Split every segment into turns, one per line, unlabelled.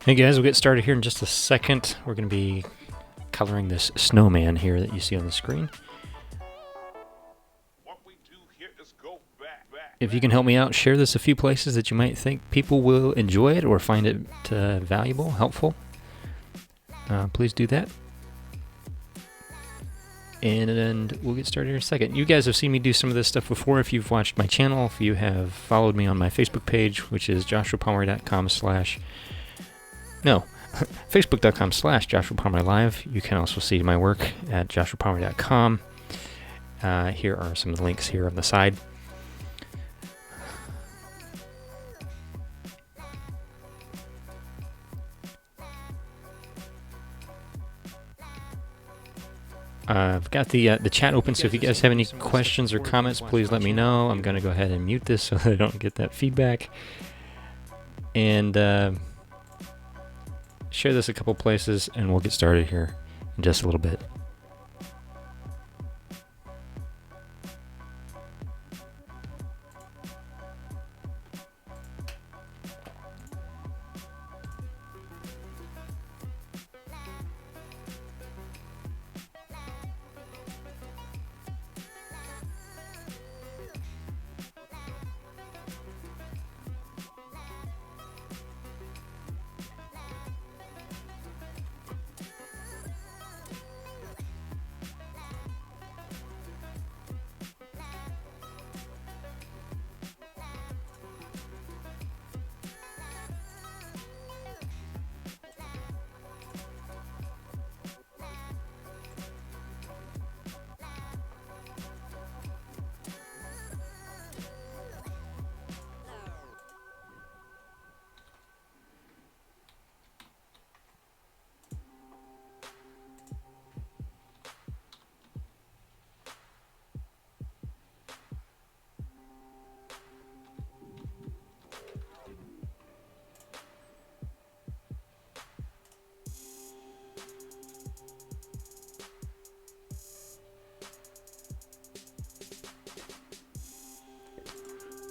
Hey guys, we'll get started here in just a second. We're going to be coloring this snowman here that you see on the screen. If you can help me out, share this a few places that you might think people will enjoy it or find it valuable, helpful. Please do that. And we'll get started here in a second. You guys have seen me do some of this stuff before if you've watched my channel, if you have followed me on my Facebook page, which is facebook.com/JoshuaPalmerLive. You can also see my work at joshuapalmer.com. Here are some of the links here on the side. I've got the chat open, so if you guys have any questions or comments, please let me know. I'm going to go ahead and mute this so that I don't get that feedback. And share this a couple places, and we'll get started here in just a little bit.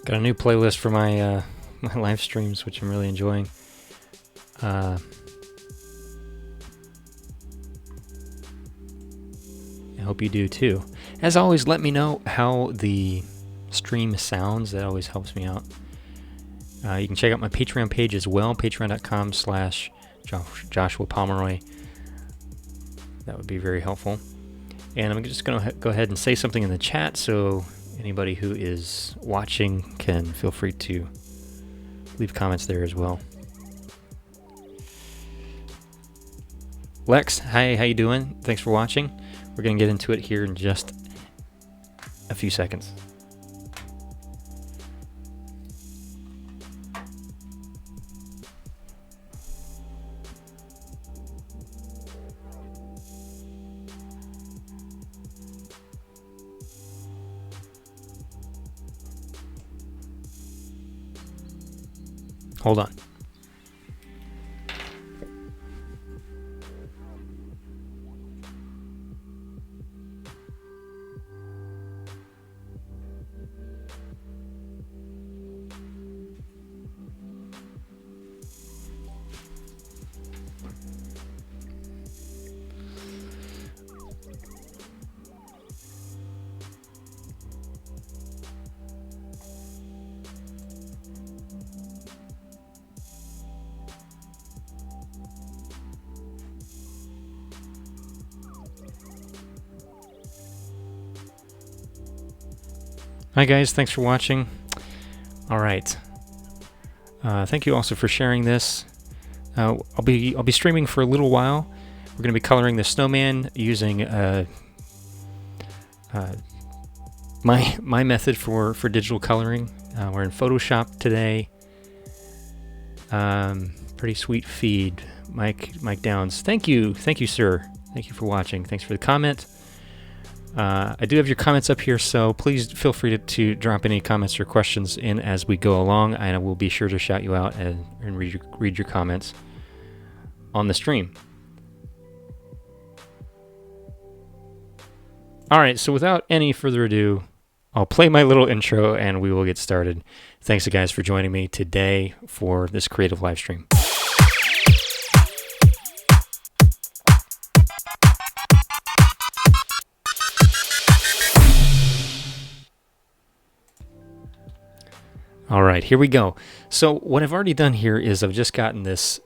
Got a new playlist for my my live streams, which I'm really enjoying. I hope you do too. As always, let me know how the stream sounds. That always helps me out. You can check out my Patreon page as well, patreon.com/JoshuaPalmeroy. That would be very helpful. And I'm just going to go ahead and say something in the chat, so anybody who is watching can feel free to leave comments there as well. Lex, hi, how you doing? Thanks for watching. We're going to get into it here in just a few seconds. Hold on. Hi guys, thanks for watching. All right, thank you also for sharing this. I'll be streaming for a little while. We're going to be coloring the snowman using my method for digital coloring. We're in Photoshop today. Pretty sweet feed, Mike Downs. Thank you, sir. Thank you for watching. Thanks for the comment. I do have your comments up here, so please feel free to drop any comments or questions in as we go along, and I will be sure to shout you out and read your comments on the stream. All right, so without any further ado, I'll play my little intro and we will get started. Thanks, guys, for joining me today for this creative live stream. All right, here we go. So what I've already done here is I've just gotten this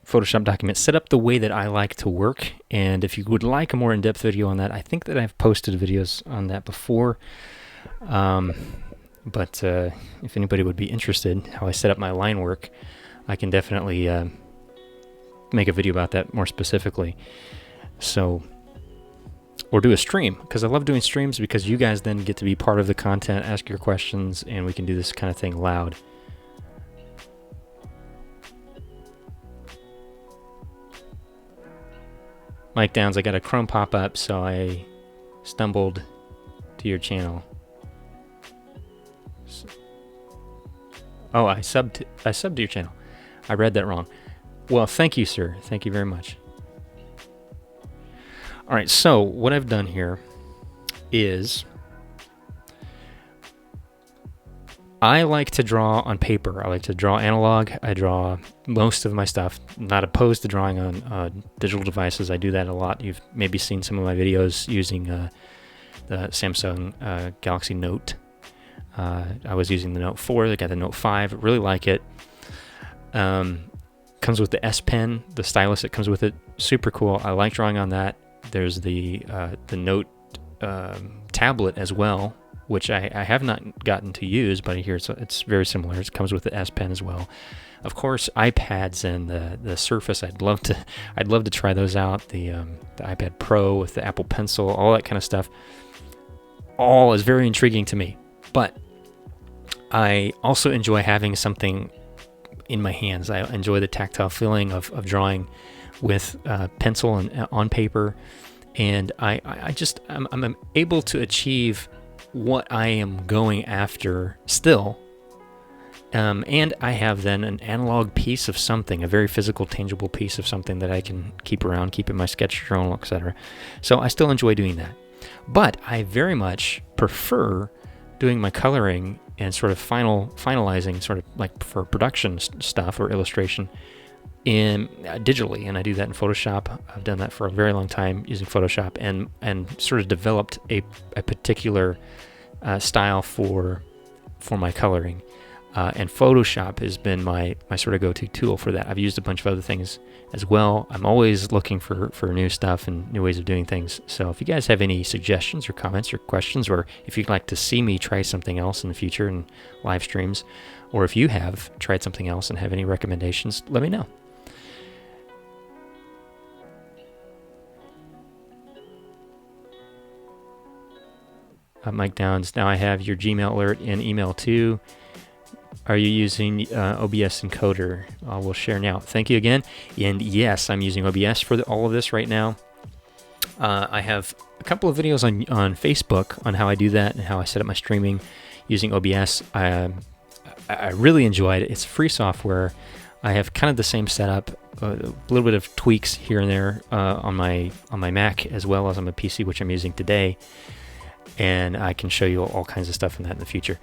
Photoshop document set up the way that I like to work. And if you would like a more in-depth video on that, I think that I've posted videos on that before. But if anybody would be interested how I set up my line work, I can definitely make a video about that more specifically. So, or do a stream, because I love doing streams because you guys then get to be part of the content, ask your questions, and we can do this kind of thing loud. Mike Downs, I got a Chrome pop-up, so I stumbled to your channel. Oh, I subbed to your channel. I read that wrong. Well, thank you, sir. Thank you very much. All right, so what I've done here is I like to draw on paper. I like to draw analog. I draw most of my stuff. I'm not opposed to drawing on digital devices. I do that a lot. You've maybe seen some of my videos using the Samsung Galaxy Note. I was using the Note 4. I got the Note 5. I really like it. Comes with the S Pen, the stylus that comes with it. Super cool. I like drawing on that. There's the Note tablet as well, which I have not gotten to use, but I hear it's very similar. It comes with the S Pen as well. Of course, iPads and the Surface. I'd love to try those out. The iPad Pro with the Apple Pencil, all that kind of stuff. All is very intriguing to me. But I also enjoy having something in my hands. I enjoy the tactile feeling of drawing with pencil and on paper, and I'm able to achieve what I am going after still, and I have then an analog piece of something, a very physical, tangible piece of something that I can keep around, keep in my sketch journal, etc. So I still enjoy doing that, but I very much prefer doing my coloring and sort of finalizing, sort of like for production stuff or illustration, in digitally, and I do that in Photoshop. I've done that for a very long time using Photoshop, and sort of developed a particular style for my coloring. And Photoshop has been my sort of go-to tool for that. I've used a bunch of other things as well. I'm always looking for new stuff and new ways of doing things. So if you guys have any suggestions or comments or questions, or if you'd like to see me try something else in the future in live streams, or if you have tried something else and have any recommendations, let me know. Mike Downs, now I have your Gmail alert and email too. Are you using OBS encoder? We'll share now. Thank you again. And yes, I'm using OBS for all of this right now. I have a couple of videos on Facebook on how I do that and how I set up my streaming using OBS. I really enjoyed it. It's free software. I have kind of the same setup, a little bit of tweaks here and there on my Mac as well as on my PC, which I'm using today. And I can show you all kinds of stuff in that in the future.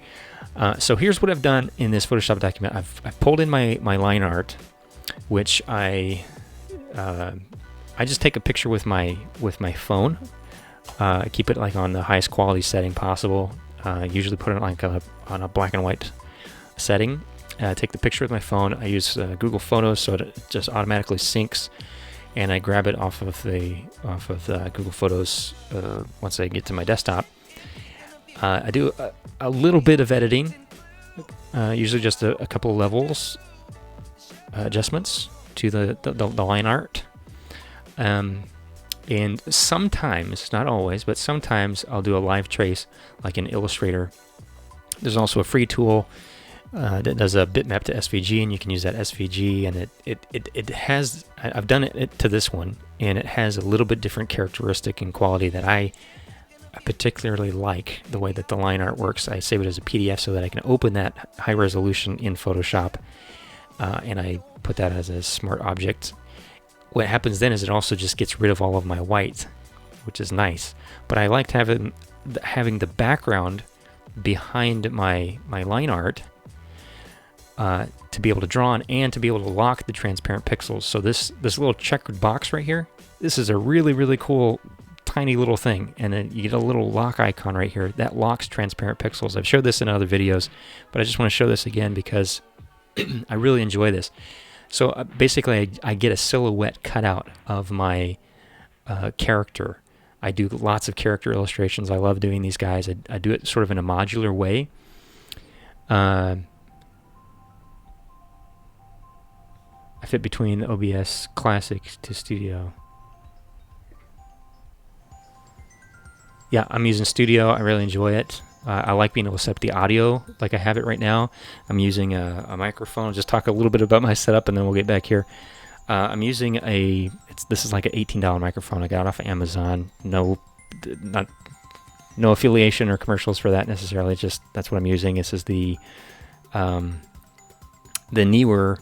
So here's what I've done in this Photoshop document. I've pulled in my line art, which I just take a picture with my phone. I keep it like on the highest quality setting possible. Usually put it like on a black and white setting. Take the picture with my phone. I use Google Photos, so it just automatically syncs, and I grab it off of Google Photos once I get to my desktop. I do a little bit of editing, usually just a couple of levels, adjustments to the line art. And sometimes, not always, but sometimes I'll do a live trace like in Illustrator. There's also a free tool that does a bitmap to SVG, and you can use that SVG, and it has, I've done it to this one, and it has a little bit different characteristic and quality that I particularly like, the way that the line art works. I save it as a PDF so that I can open that high resolution in Photoshop, and I put that as a smart object. What happens then is it also just gets rid of all of my white, which is nice. But I liked having the background behind my line art to be able to draw on and to be able to lock the transparent pixels. So this little checkered box right here, this is a really, really cool tiny little thing, and then you get a little lock icon right here that locks transparent pixels. I've showed this in other videos, but I just want to show this again because I really enjoy this. So basically, I get a silhouette cutout of my character. I do lots of character illustrations. I love doing these guys. I do it sort of in a modular way. I fit between OBS Classic to Studio. Yeah, I'm using Studio. I really enjoy it. I like being able to set up the audio like I have it right now. I'm using a microphone. I'll just talk a little bit about my setup and then we'll get back here. I'm using this is like an $18 microphone I got off of Amazon. No affiliation or commercials for that necessarily. Just that's what I'm using. This is the Neewer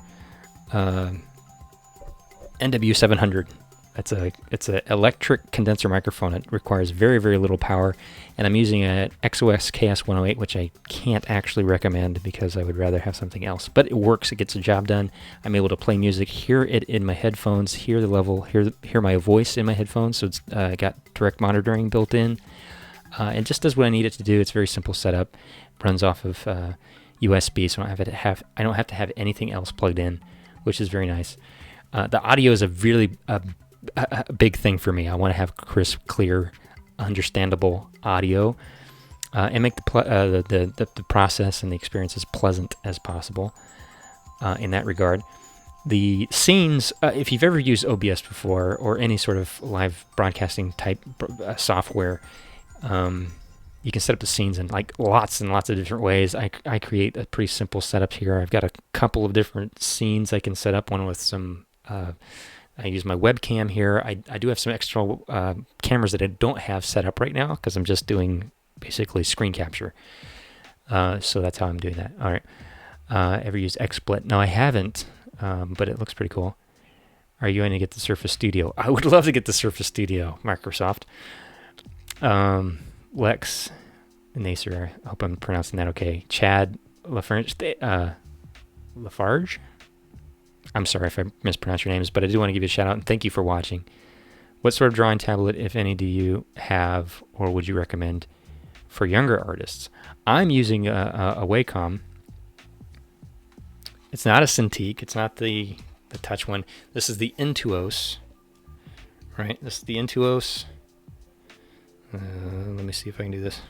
NW700. It's a electric condenser microphone. It requires very, very little power, and I'm using an XOS KS108, which I can't actually recommend because I would rather have something else. But it works. It gets the job done. I'm able to play music, hear it in my headphones, hear the level, hear my voice in my headphones. So it's got direct monitoring built in, and just does what I need it to do. It's a very simple setup. It runs off of USB, so I don't have to have anything else plugged in, which is very nice. The audio is a really a big thing for me. I want to have crisp, clear, understandable audio, and make the process and the experience as pleasant as possible in that regard. The scenes, if you've ever used OBS before or any sort of live broadcasting type software, you can set up the scenes in like lots and lots of different ways. I create a pretty simple setup here. I've got a couple of different scenes I can set up. One with some I use my webcam here. I do have some external cameras that I don't have set up right now because I'm just doing basically screen capture. So that's how I'm doing that. All right. Ever used XSplit? No, I haven't, but it looks pretty cool. Are you going to get the Surface Studio? I would love to get the Surface Studio, Microsoft. Lex Nacer, I hope I'm pronouncing that okay. Chad Lafarge. Lafarge? I'm sorry if I mispronounce your names, but I do want to give you a shout out and thank you for watching. What sort of drawing tablet, if any, do you have or would you recommend for younger artists? I'm using a Wacom. It's not a Cintiq. It's not the touch one. This is the Intuos. Right? This is the Intuos. Let me see if I can do this.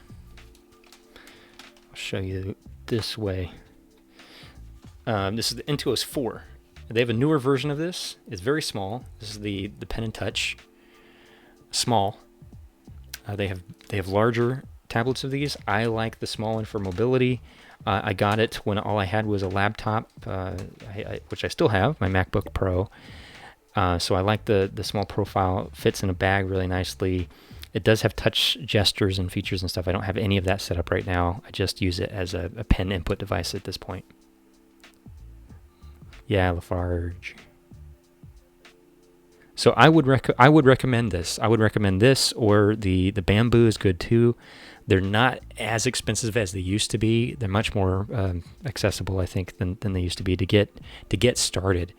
I'll show you this way. This is the Intuos 4. They have a newer version of this. It's very small. This is the Pen and Touch. Small. They have larger tablets of these. I like the small one for mobility. I got it when all I had was a laptop, which I still have, my MacBook Pro. So I like the small profile. Fits in a bag really nicely. It does have touch gestures and features and stuff. I don't have any of that set up right now. I just use it as a pen input device at this point. Yeah, Lafarge. So I would recommend this. I would recommend this, or the Bamboo is good too. They're not as expensive as they used to be. They're much more accessible, I think, than they used to be to get started.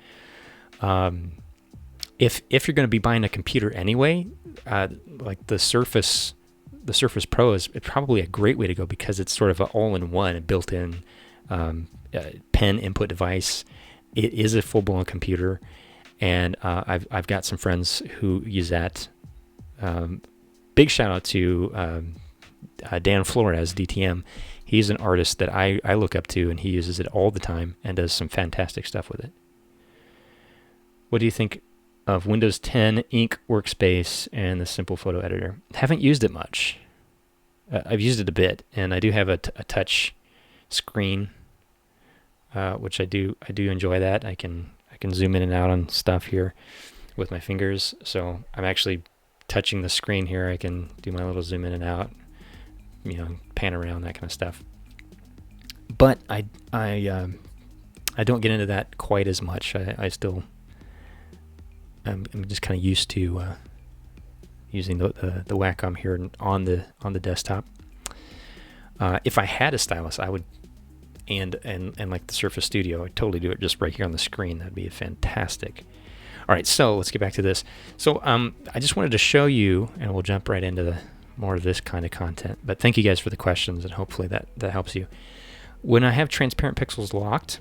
If you're going to be buying a computer anyway, like the Surface Pro is probably a great way to go because it's sort of an all-in-one, a built-in pen input device. It is a full-blown computer, and I've got some friends who use that. Big shout out to Dan Flores, DTM. He's an artist that I look up to, and he uses it all the time and does some fantastic stuff with it. What do you think of Windows 10 Ink Workspace and the Simple Photo Editor? Haven't used it much. I've used it a bit, and I do have a touch screen, which I do enjoy that. I can zoom in and out on stuff here with my fingers. So I'm actually touching the screen here. I can do my little zoom in and out, pan around, that kind of stuff. But I don't get into that quite as much. I'm just kind of used to using the Wacom here on the desktop. If I had a stylus, I would, and like the Surface Studio, I'd totally do it just right here on the screen. That'd be fantastic. All right, so let's get back to this. So I just wanted to show you, and we'll jump right into more of this kind of content. But thank you guys for the questions, and hopefully that helps you. When I have transparent pixels locked,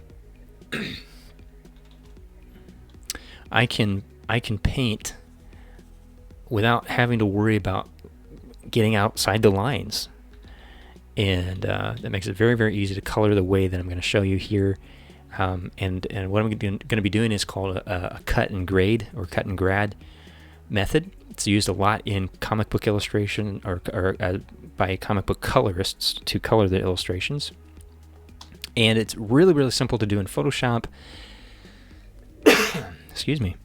I can paint without having to worry about getting outside the lines. And that makes it very, very easy to color the way that I'm going to show you here. And what I'm going to be doing is called a cut and grade or cut and grad method. It's used a lot in comic book illustration or by comic book colorists to color the illustrations. And it's really, really simple to do in Photoshop. Excuse me.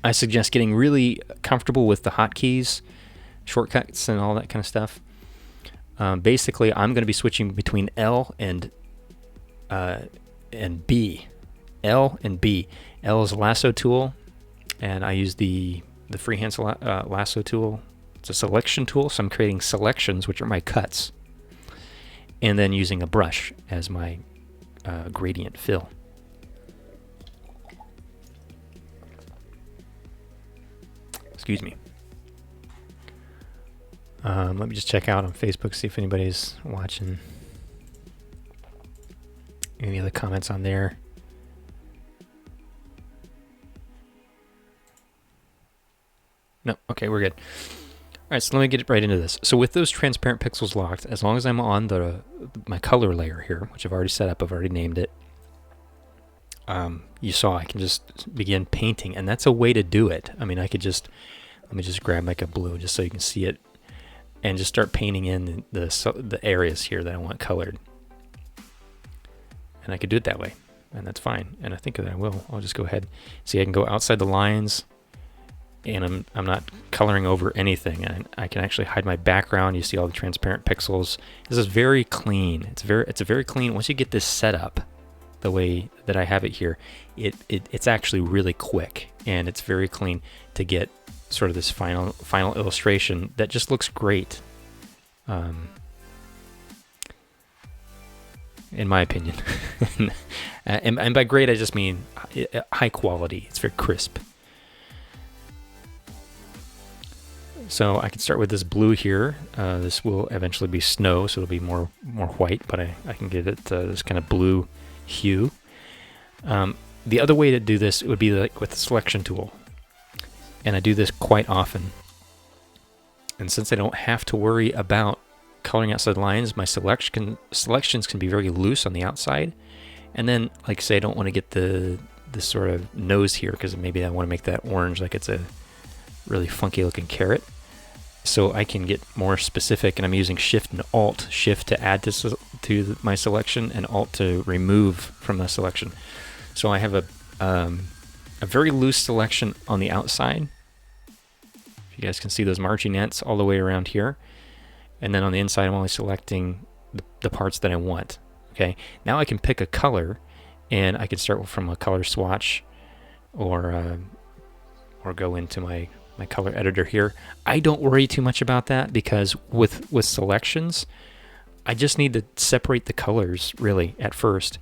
I suggest getting really comfortable with the hotkeys, shortcuts, and all that kind of stuff. Basically, I'm going to be switching between L and B. L and B. L is a lasso tool, and I use the freehand lasso tool. It's a selection tool, so I'm creating selections, which are my cuts, and then using a brush as my gradient fill. Excuse me. Let me just check out on Facebook, see if anybody's watching. Any other comments on there? No, okay, we're good. All right, so let me get right into this. So with those transparent pixels locked, as long as I'm on my color layer here, which I've already set up, I've already named it, you saw I can just begin painting, and that's a way to do it. I mean, I could just, let me just grab like a blue just so you can see it, and just start painting in the areas here that I want colored. And I could do it that way, and that's fine. And I think that I will. I'll just go ahead. See, I can go outside the lines, and I'm not coloring over anything. And I can actually hide my background. You see all the transparent pixels. This is very clean. It's a very clean. Once you get this set up the way that I have it here, it's actually really quick, and it's very clean to get sort of this final illustration that just looks great, in my opinion. and by great, I just mean high quality. It's very crisp. So I can start with this blue here. This will eventually be snow, so it'll be more white, but I can give it this kind of blue hue. The other way to do this would be like with the selection tool. And I do this quite often. And since I don't have to worry about coloring outside lines, my selections can be very loose on the outside. And then, like say, I don't want to get this sort of nose here because maybe I want to make that orange like it's a really funky looking carrot. So I can get more specific, and I'm using Shift and Alt. Shift to add to my selection, and Alt to remove from the selection. So I have a very loose selection on the outside. You guys can see those marginettes all the way around here. And then on the inside, I'm only selecting the parts that I want. Okay, now I can pick a color, and I can start from a color swatch, or go into my color editor here. I don't worry too much about that, because with selections, I just need to separate the colors really at first,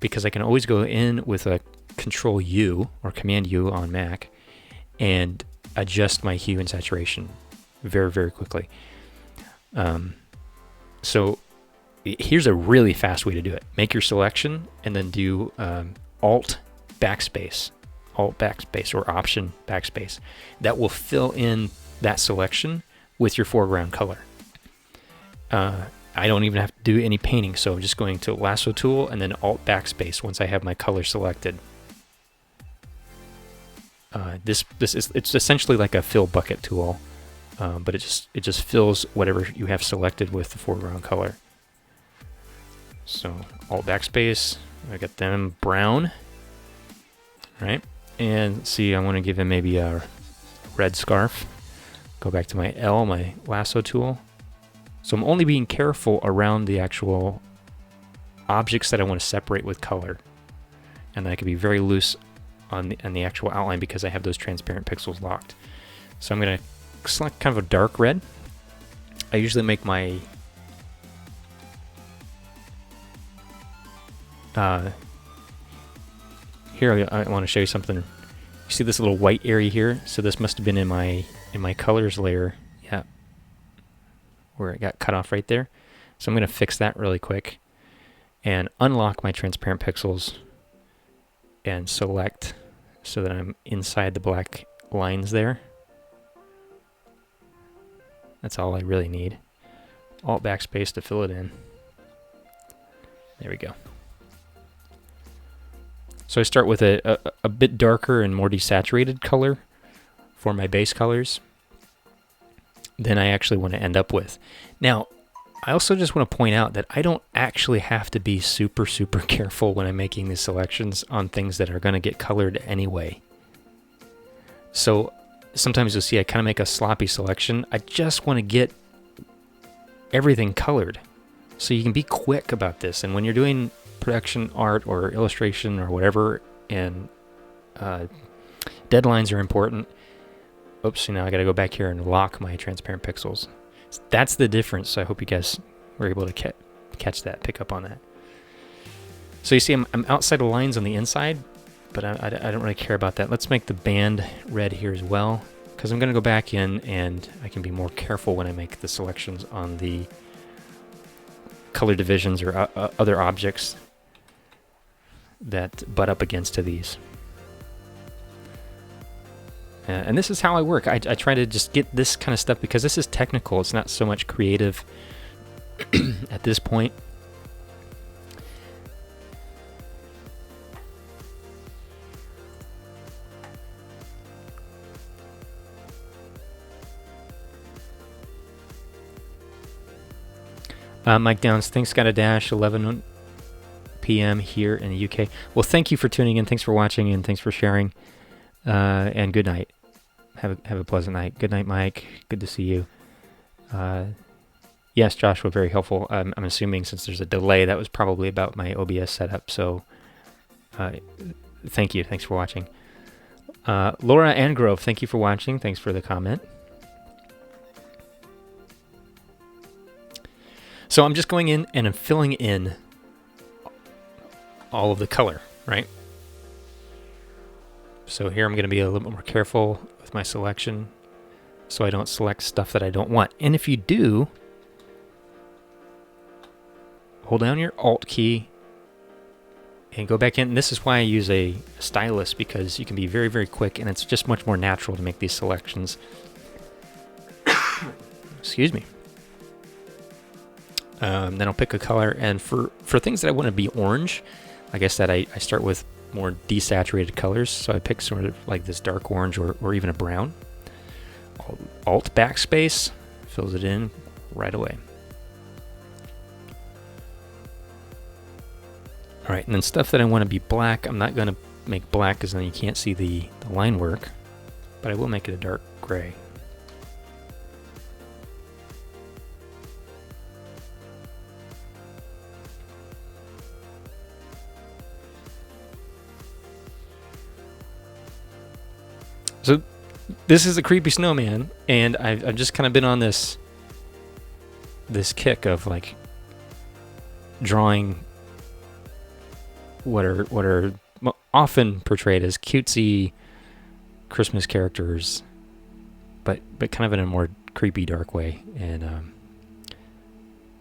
because I can always go in with a Control U or Command U on Mac and adjust my hue and saturation very, very quickly. So here's a really fast way to do it. Make your selection and then do Alt backspace or Option backspace. That will fill in that selection with your foreground color. I don't even have to do any painting, so I'm just going to lasso tool and then Alt backspace once I have my color selected. It's essentially like a fill bucket tool, but it just fills whatever you have selected with the foreground color. So Alt backspace, I got them brown, right? And see, I want to give him maybe a red scarf. Go back to my L, my lasso tool. So I'm only being careful around the actual objects that I want to separate with color, and I can be very loose on the actual outline because I have those transparent pixels locked. So I'm going to select kind of a dark red. I usually make my here I want to show you something. You see this little white area here? So this must have been in my colors layer. Yeah, where it got cut off right there. So I'm going to fix that really quick and unlock my transparent pixels and select so that I'm inside the black lines there. That's all I really need. Alt backspace to fill it in. There we go. So I start with a bit darker and more desaturated color for my base colors than I actually want to end up with. Now, I also just want to point out that I don't actually have to be super, super careful when I'm making these selections on things that are going to get colored anyway. So sometimes you'll see I kind of make a sloppy selection. I just want to get everything colored. So you can be quick about this. And when you're doing production art or illustration or whatever, and deadlines are important. Oops, now I got to go back here and lock my transparent pixels. That's the difference. So I hope you guys were able to catch that, pick up on that. So you see I'm outside the lines on the inside, but I don't really care about that. Let's make the band red here as well, because I'm going to go back in and I can be more careful when I make the selections on the color divisions or other objects that butt up against to these. And this is how I work. I try to just get this kind of stuff because this is technical. It's not so much creative at this point. Mike Downs, thanks, got a dash, 11 p.m. here in the UK. Well, thank you for tuning in. Thanks for watching, and thanks for sharing. And good night. Have a pleasant night. Good night, Mike. Good to see you. Yes, Joshua, very helpful. I'm assuming since there's a delay, that was probably about my OBS setup. So thank you. Thanks for watching. Laura Angrove, thank you for watching. Thanks for the comment. So I'm just going in and I'm filling in all of the color, right? So here I'm going to be a little bit more careful with my selection so I don't select stuff that I don't want. And if you do, hold down your Alt key and go back in. And this is why I use a stylus, because you can be very, very quick and it's just much more natural to make these selections. Excuse me. Then I'll pick a color, and for things that I want to be orange, like I said, I start with more desaturated colors, so I pick sort of like this dark orange or even a brown. Alt backspace fills it in right away. All right, and then stuff that I want to be black, I'm not going to make black because then you can't see the line work, but I will make it a dark gray. So this is a creepy snowman, and I've just kind of been on this kick of like drawing what are often portrayed as cutesy Christmas characters, but kind of in a more creepy, dark way. And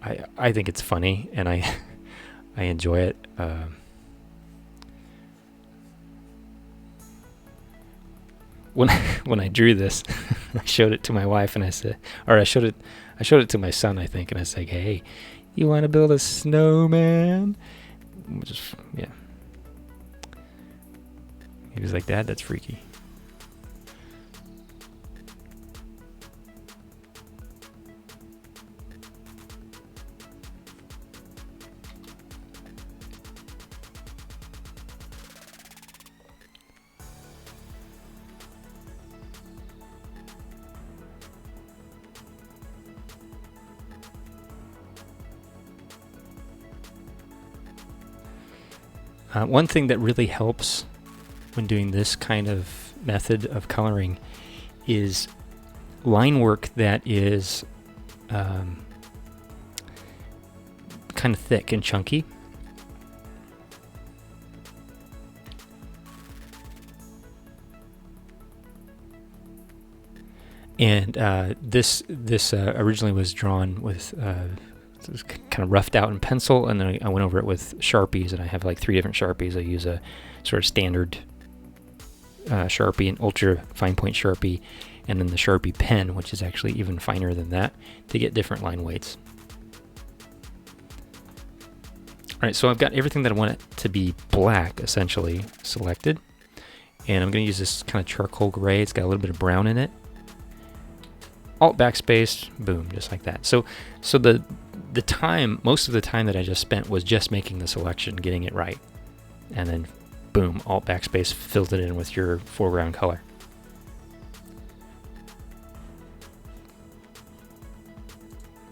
I think it's funny, and I enjoy it. When I drew this, I showed it to my wife, and I said, or I showed it to my son, I think, and I said, "Hey, you want to build a snowman?" Just, yeah. He was like, "Dad, that's freaky." One thing that really helps when doing this kind of method of coloring is line work that is kind of thick and chunky. And this originally was drawn with it was kind of roughed out in pencil, and then I went over it with Sharpies, and I have like 3 different Sharpies. I use a sort of standard Sharpie, an ultra fine point Sharpie, and then the Sharpie pen, which is actually even finer than that, to get different line weights. All right, so I've got everything that I want it to be black, essentially, selected. And I'm going to use this kind of charcoal gray. It's got a little bit of brown in it. Alt backspace, boom, just like that. So the time, most of the time that I just spent was just making the selection, getting it right. And then, boom, alt backspace filled it in with your foreground color.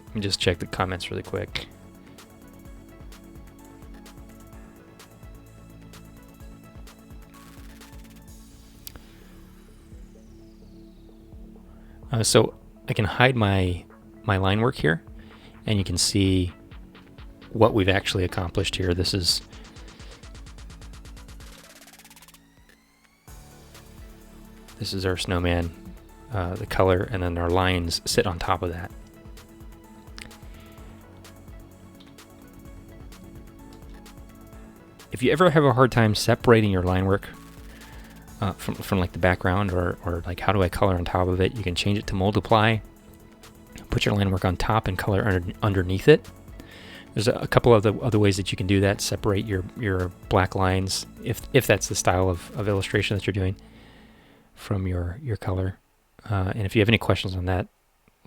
Let me just check the comments really quick. So I can hide my line work here, and you can see what we've actually accomplished here. This is our snowman, the color, and then our lines sit on top of that. If you ever have a hard time separating your line work from like the background, or like how do I color on top of it, you can change it to multiply, put your line work on top and color underneath it. There's a couple of other ways that you can do that, separate your black lines, if that's the style of illustration that you're doing, from your color. And if you have any questions on that,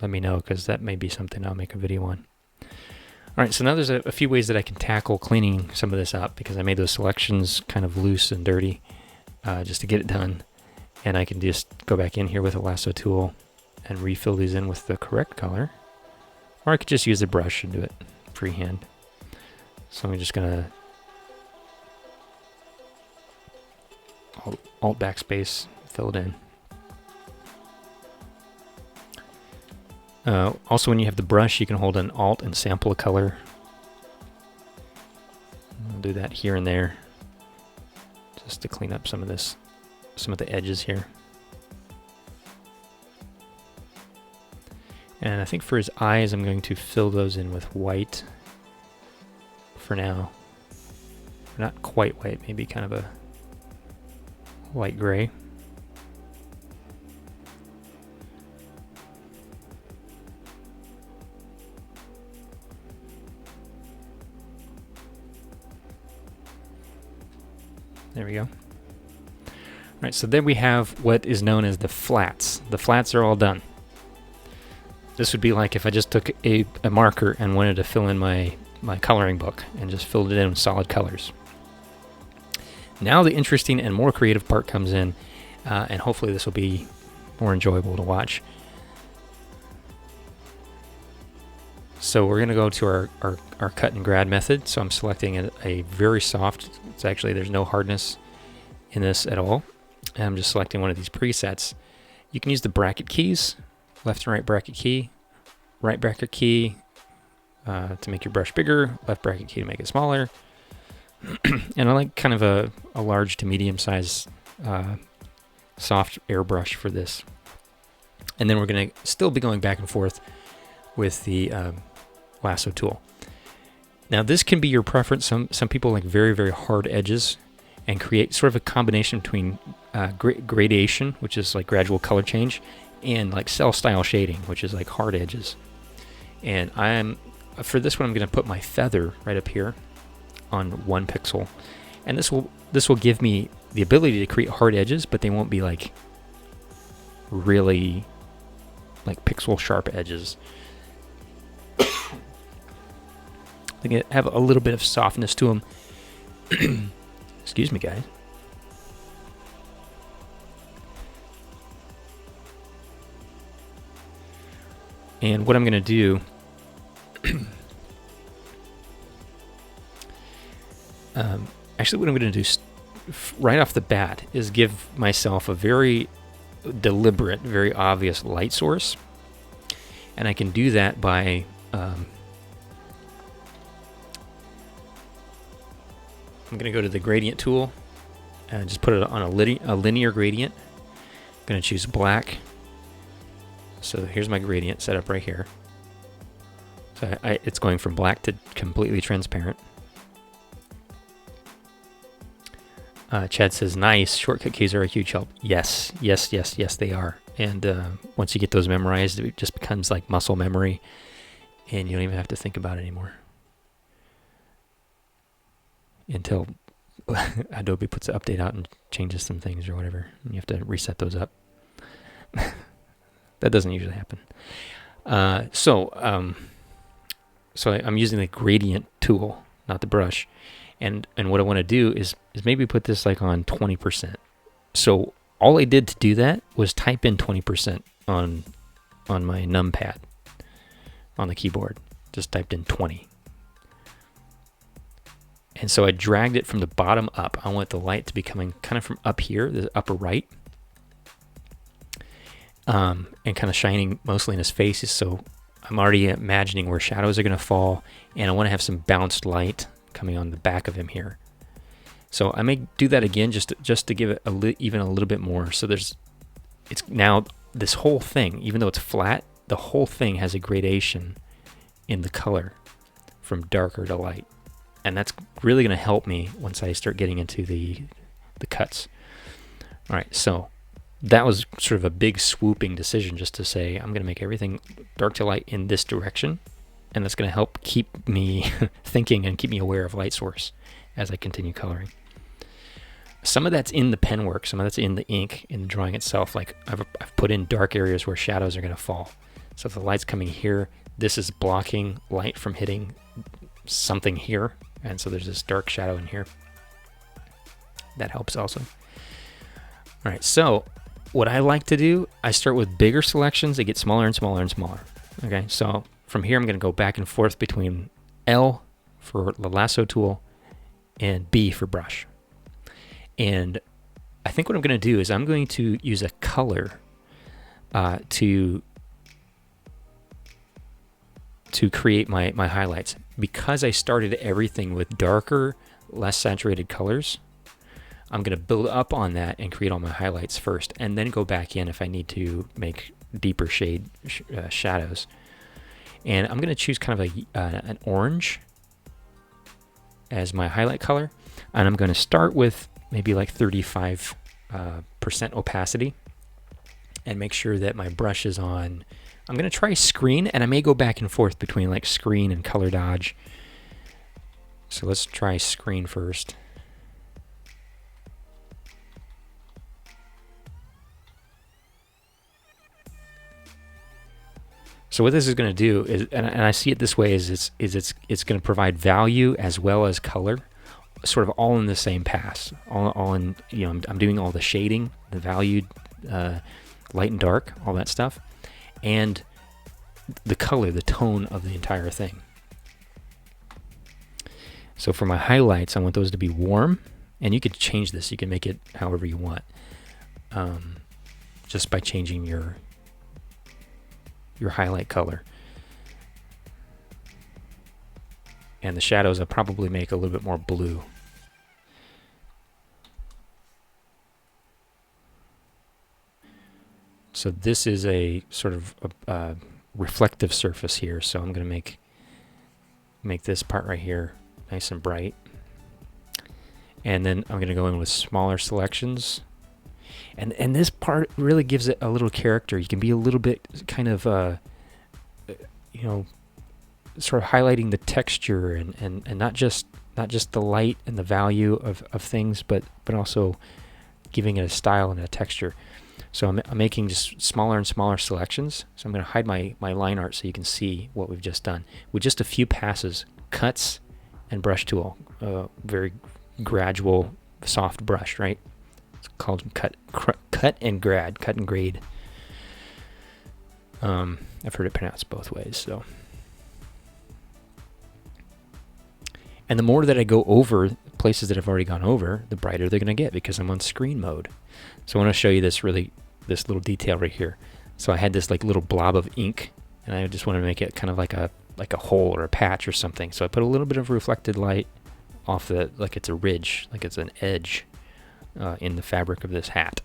let me know, because that may be something I'll make a video on. All right, so now there's a few ways that I can tackle cleaning some of this up, because I made those selections kind of loose and dirty just to get it done. And I can just go back in here with a lasso tool and refill these in with the correct color. Or I could just use a brush and do it freehand. So I'm just going to alt backspace, fill it in. Also, when you have the brush, you can hold an alt and sample a color. I'll do that here and there, just to clean up some of the edges here. And I think for his eyes, I'm going to fill those in with white for now. Not quite white, maybe kind of a light gray. There we go. All right, so then we have what is known as the flats. The flats are all done. This would be like if I just took a marker and wanted to fill in my coloring book and just filled it in with solid colors. Now the interesting and more creative part comes in, and hopefully this will be more enjoyable to watch. So we're going to go to our cut and grad method. So I'm selecting a very soft, it's actually, there's no hardness in this at all. And I'm just selecting one of these presets. You can use the bracket keys, left and right bracket key, right bracket key to make your brush bigger, left bracket key to make it smaller. And I like kind of a large to medium size soft airbrush for this. And then we're going to still be going back and forth with the lasso tool. Now this can be your preference. Some people like very, very hard edges and create sort of a combination between gradation, which is like gradual color change, and like cell style shading, which is like hard edges. And for this one, I'm going to put my feather right up here on 1 pixel, and this will give me the ability to create hard edges, but they won't be like really like pixel sharp edges. They have a little bit of softness to them. Excuse me, guys. And what I'm going to do actually what I'm going to do right off the bat is give myself a very deliberate, very obvious light source. And I can do that by I'm going to go to the gradient tool and just put it on a linear gradient. I'm going to choose black, So here's my gradient set up right here. So it's going from black to completely transparent. Chad says, nice. Shortcut keys are a huge help. Yes, yes, yes, yes, they are. And once you get those memorized, it just becomes like muscle memory, and you don't even have to think about it anymore. Until Adobe puts an update out and changes some things or whatever, and you have to reset those up. That doesn't usually happen. So I'm using the gradient tool, not the brush. And what I want to do is maybe put this like on 20%. So all I did to do that was type in 20% on my numpad on the keyboard. Just typed in 20. And so I dragged it from the bottom up. I want the light to be coming kind of from up here, the upper right, and kind of shining mostly in his face. So I'm already imagining where shadows are going to fall, and I want to have some bounced light coming on the back of him here. So I may do that again just to give it even a little bit more. So it's now this whole thing, even though it's flat, the whole thing has a gradation in the color from darker to light. And that's really going to help me once I start getting into the cuts. All right, so that was sort of a big swooping decision just to say I'm going to make everything dark to light in this direction, and that's going to help keep me thinking and keep me aware of light source as I continue coloring. Some of that's in the pen work, some of that's in the ink, in the drawing itself. Like I've put in dark areas where shadows are going to fall. So if the light's coming here, this is blocking light from hitting something here. And so there's this dark shadow in here. That helps also. All right, so what I like to do, I start with bigger selections. They get smaller and smaller and smaller. Okay, so from here I'm going to go back and forth between L for the lasso tool and B for brush. And I think what I'm going to do is I'm going to use a color to create my highlights. Because I started everything with darker, less saturated colors, I'm going to build up on that and create all my highlights first, and then go back in if I need to make deeper shade shadows. And I'm going to choose kind of an orange as my highlight color, and I'm going to start with maybe like 35% opacity, and make sure that my brush is on. I'm going to try screen, and I may go back and forth between like screen and color dodge. So let's try screen first. So what this is going to do is, and I see it this way, is it's going to provide value as well as color, sort of all in the same pass. All in, I'm doing all the shading, the value, light and dark, all that stuff, and the color, the tone of the entire thing. So for my highlights, I want those to be warm, and you could change this. You can make it however you want, just by changing your highlight color. And the shadows I'll probably make a little bit more blue. So this is a sort of a reflective surface here, so I'm going to make this part right here nice and bright. And then I'm going to go in with smaller selections. And this part really gives it a little character. You can be a little bit kind of, sort of highlighting the texture and not just the light and the value of things, but also giving it a style and a texture. So I'm making just smaller and smaller selections. So I'm going to hide my line art so you can see what we've just done. With just a few passes, cuts and brush tool. Very gradual, soft brush, right? It's called cut and grade. I've heard it pronounced both ways. So, and the more that I go over places that I've already gone over, the brighter they're going to get because I'm on screen mode. So I want to show you this little detail right here. So I had this like little blob of ink, and I just want to make it kind of like a hole or a patch or something. So I put a little bit of reflected light off like it's a ridge, like it's an edge in the fabric of this hat.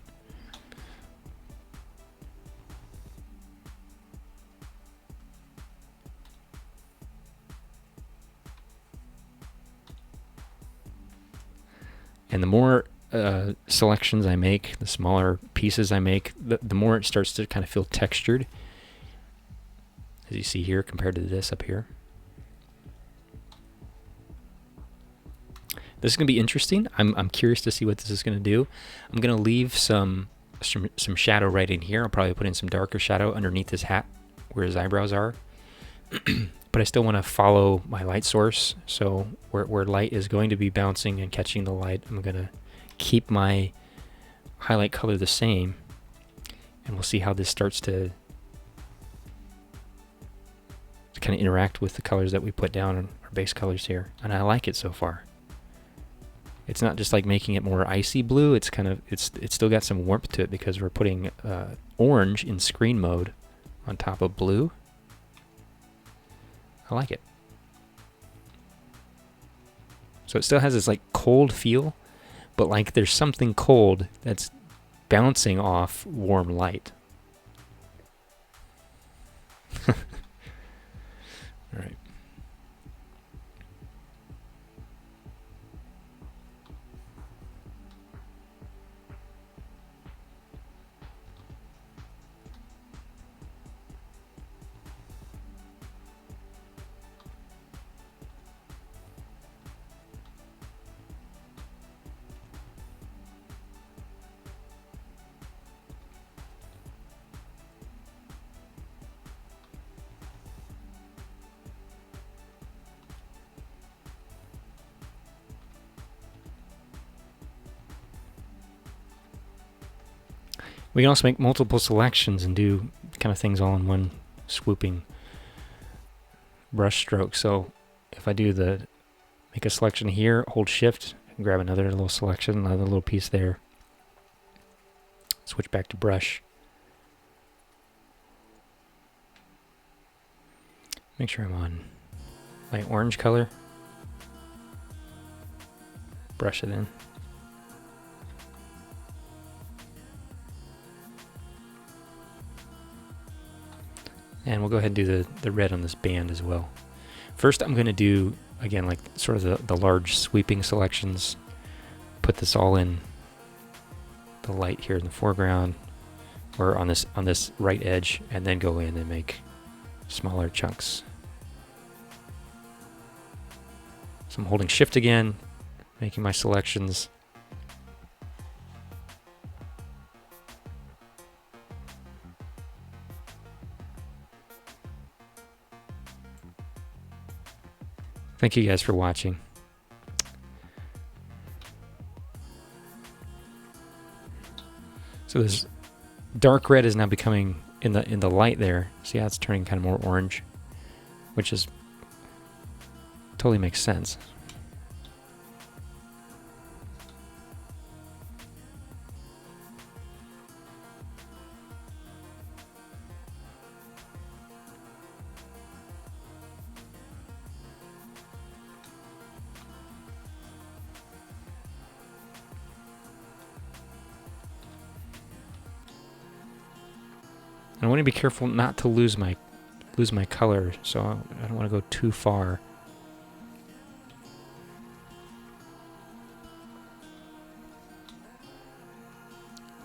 And the more selections I make, the smaller pieces I make, the more it starts to kind of feel textured, as you see here compared to this up here. This is going to be interesting. I'm curious to see what this is going to do. I'm going to leave some shadow right in here. I'll probably put in some darker shadow underneath his hat where his eyebrows are. But I still want to follow my light source. So where light is going to be bouncing and catching the light, I'm going to keep my highlight color the same. And we'll see how this starts to kind of interact with the colors that we put down on our base colors here. And I like it so far. It's not just like making it more icy blue. It's kind of it's still got some warmth to it because we're putting orange in screen mode on top of blue. I like it. So it still has this like cold feel, but like there's something cold that's bouncing off warm light. All right. We can also make multiple selections and do kind of things all in one swooping brush stroke. So if I do make a selection here, hold shift, and grab another little selection, another little piece there. Switch back to brush. Make sure I'm on my orange color. Brush it in. And we'll go ahead and do the red on this band as well. First, I'm going to do, again, like sort of the large sweeping selections. Put this all in the light here in the foreground, or on this right edge, and then go in and make smaller chunks. So I'm holding shift again, making my selections. Thank you guys for watching. So this dark red is now becoming in the light there. See how it's turning kind of more orange, which is totally makes sense. I want to be careful not to lose my color, so I don't want to go too far.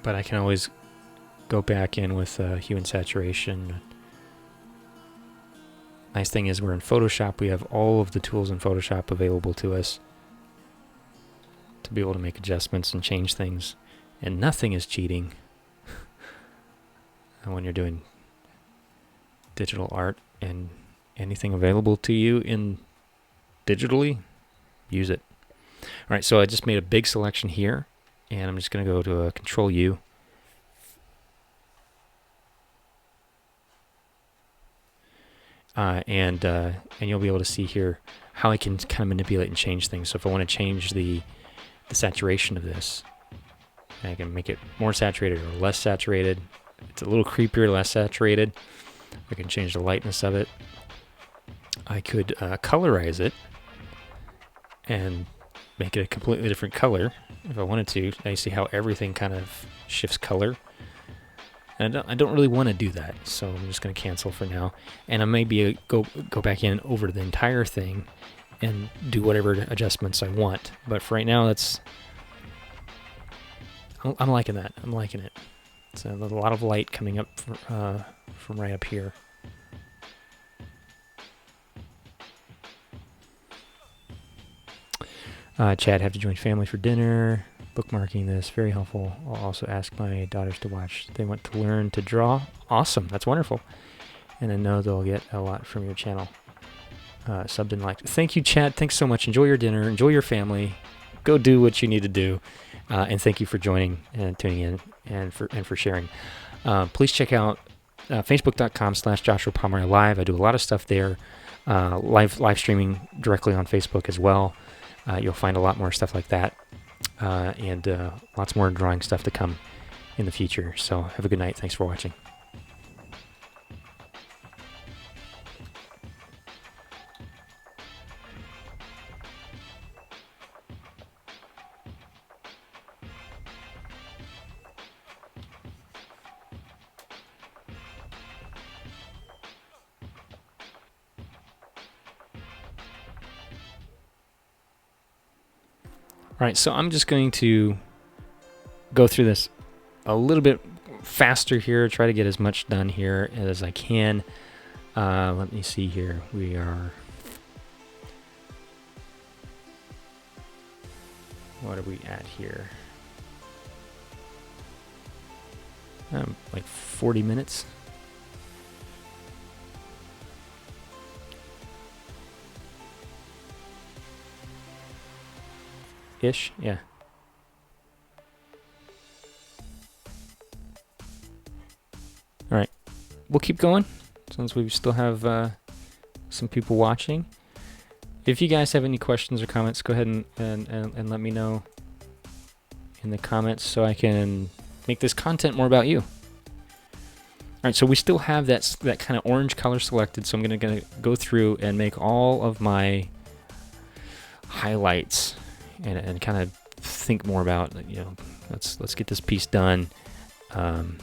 But I can always go back in with hue and saturation. Nice thing is we're in Photoshop. We have all of the tools in Photoshop available to us to be able to make adjustments and change things. And nothing is cheating when you're doing digital art, and anything available to you in digitally, use it. All right, so I just made a big selection here, and I'm just going to go to a Control U. And you'll be able to see here how I can kind of manipulate and change things. So if I want to change the saturation of this, I can make it more saturated or less saturated. It's a little creepier, less saturated. I can change the lightness of it. I could colorize it and make it a completely different color if I wanted to. Now you see how everything kind of shifts color. And I don't really want to do that, so I'm just going to cancel for now. And I maybe go back in over the entire thing and do whatever adjustments I want. But for right now, let's I'm liking that. I'm liking it. It's a lot of light coming up from right up here. Chad, have to join family for dinner. Bookmarking this, very helpful. I'll also ask my daughters to watch. They want to learn to draw. Awesome, that's wonderful. And I know they'll get a lot from your channel. Subbed and liked. Thank you, Chad. Thanks so much. Enjoy your dinner. Enjoy your family. Go do what you need to do. And thank you for joining and tuning in and for sharing. Please check out facebook.com/Joshua Pomeroy Live. I do a lot of stuff there. Live streaming directly on Facebook as well. You'll find a lot more stuff like that. And lots more drawing stuff to come in the future. So have a good night. Thanks for watching. All right, so I'm just going to go through this a little bit faster here, try to get as much done here as I can. Let me see here. We are... What are we at here? Like 40 minutes. Ish, yeah. All right, we'll keep going since we still have some people watching. If you guys have any questions or comments, go ahead and let me know in the comments so I can make this content more about you. All right, so we still have that kind of orange color selected, so I'm gonna go through and make all of my highlights and kind of think more about, you know, let's get this piece done. And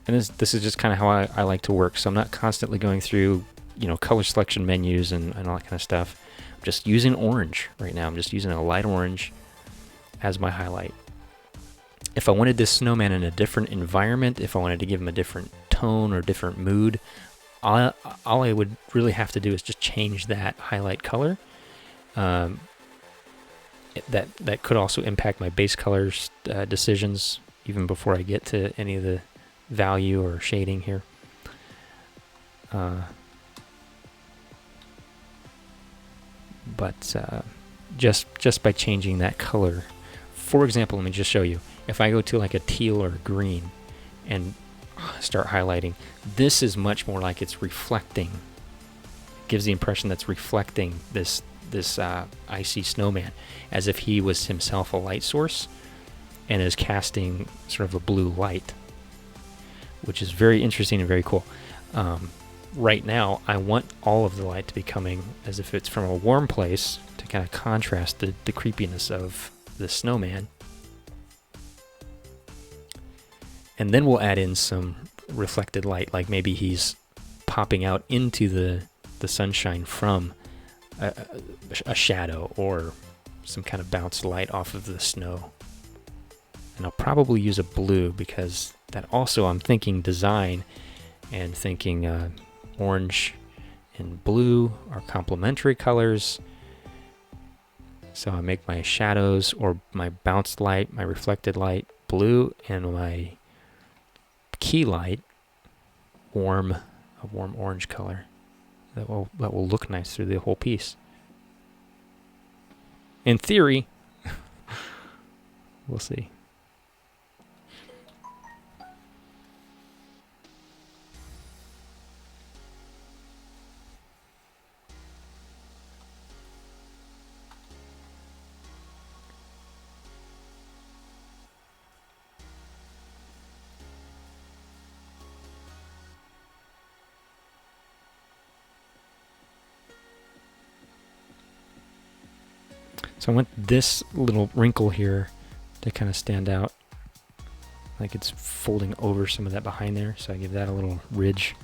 this is just kind of how I like to work. So I'm not constantly going through, you know, color selection menus and all that kind of stuff. I'm just using orange right now. I'm just using a light orange as my highlight. If I wanted this snowman in a different environment, if I wanted to give him a different tone or different mood, all I would really have to do is just change that highlight color. That could also impact my base colors decisions even before I get to any of the value or shading here. But just by changing that color, for example, let me just show you. If I go to like a teal or a green and start highlighting, this is much more like it's reflecting. It gives the impression that's reflecting this icy snowman, as if he was himself a light source and is casting sort of a blue light, which is very interesting and very cool. Right now, I want all of the light to be coming as if it's from a warm place to kind of contrast the creepiness of the snowman. And then we'll add in some reflected light, like maybe he's popping out into the sunshine from a shadow or some kind of bounced light off of the snow. And I'll probably use a blue because that also, I'm thinking design and thinking orange and blue are complementary colors. So I make my shadows or my bounced light, my reflected light, blue, and my key light a warm orange color. That will look nice through the whole piece. In theory, we'll see. So I want this little wrinkle here to kind of stand out, like it's folding over some of that behind there. So I give that a little ridge.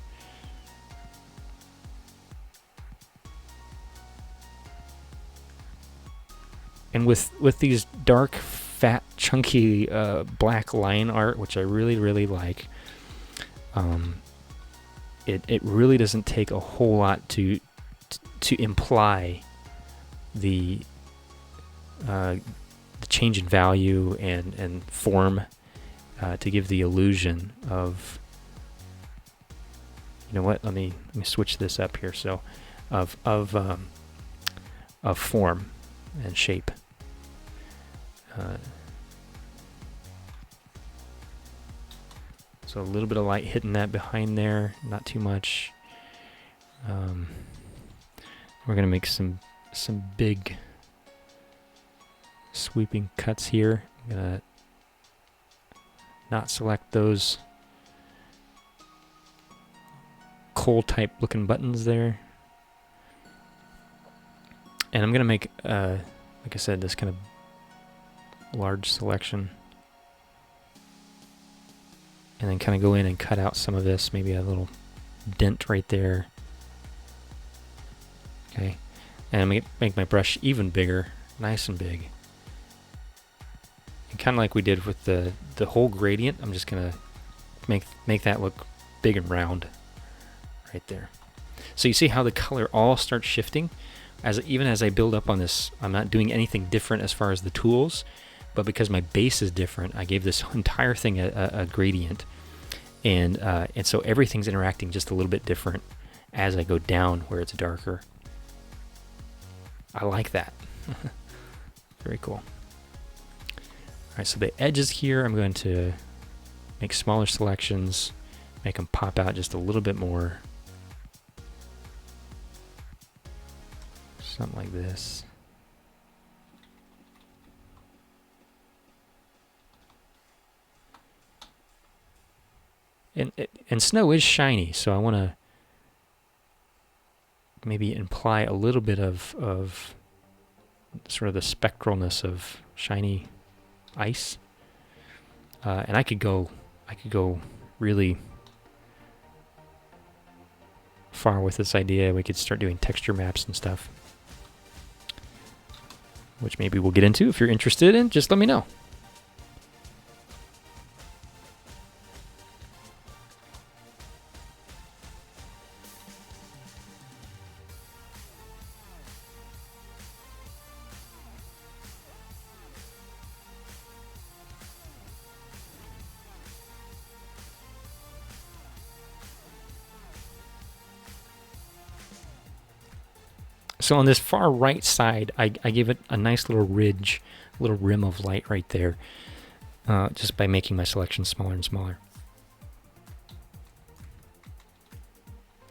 And with these dark, fat, chunky black line art, which I really, really like, it really doesn't take a whole lot to imply the change in value and form, to give the illusion of, you know what? Let me switch this up here. So, of form and shape. So a little bit of light hitting that behind there, not too much. We're gonna make some big sweeping cuts here. I'm gonna not select those coal type looking buttons there. And I'm gonna make, like I said, this kind of large selection. And then kind of go in and cut out some of this, maybe a little dent right there. Okay, and I'm gonna make my brush even bigger, nice and big. And kind of like we did with the whole gradient, I'm just gonna make that look big and round right there. So you see how the color all starts shifting? Even as I build up on this, I'm not doing anything different as far as the tools, but because my base is different, I gave this entire thing a gradient, and so everything's interacting just a little bit different as I go down where it's darker. I like that. Very cool. All right, so the edges here, I'm going to make smaller selections, make them pop out just a little bit more. Something like this. And snow is shiny, so I want to maybe imply a little bit of sort of the spectralness of shiny ice. And I could go really far with this idea. We could start doing texture maps and stuff, which maybe we'll get into. If you're interested in, just let me know. So on this far right side, I gave it a nice little ridge, a little rim of light right there, just by making my selection smaller and smaller.